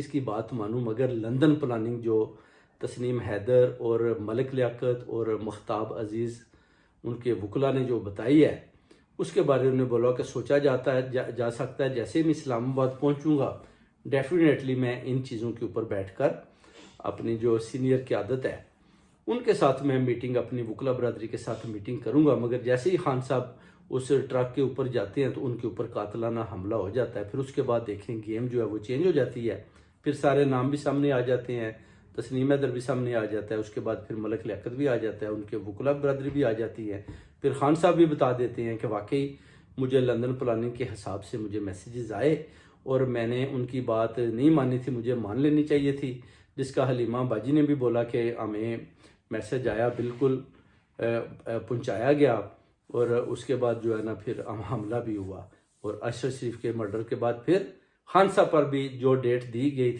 اس کی بات مانوں، مگر لندن پلاننگ جو تسنیم حیدر اور ملک لیاقت اور مختاب عزیز ان کے وکلا نے جو بتائی ہے، اس کے بارے میں بولا کہ سوچا جا سکتا ہے جیسے میں اسلام آباد پہنچوں گا ڈیفینیٹلی میں ان چیزوں کے اوپر بیٹھ کر اپنی جو سینئر قیادت ہے ان کے ساتھ میں میٹنگ، اپنی وکلا برادری کے ساتھ میٹنگ کروں گا۔ مگر جیسے ہی خان صاحب اس ٹرک کے اوپر جاتے ہیں تو ان کے اوپر قاتلانہ حملہ ہو جاتا ہے۔ پھر اس کے بعد دیکھیں گیم جو ہے وہ چینج ہو جاتی ہے، پھر سارے نام بھی سامنے آ جاتے ہیں، تسنیم حیدر بھی سامنے آ جاتا ہے، اس کے بعد پھر ملک لیاقت بھی آ جاتا ہے، ان کے وکلا برادری بھی آ جاتی ہے، پھر خان صاحب بھی بتا دیتے ہیں کہ واقعی مجھے لندن پلاننگ کے حساب سے مجھے میسیجز آئے اور میں نے ان کی بات نہیں مانی تھی، مجھے مان لینی چاہیے تھی، جس کا حلیمہ باجی نے بھی بولا کہ ہمیں میسیج آیا، بالکل پہنچایا گیا، اور اس کے بعد جو ہے نا پھر حملہ بھی ہوا، اور اشرف شریف کے مرڈر کے بعد پھر خان صاحب پر بھی جو ڈیٹ دی گئی تھی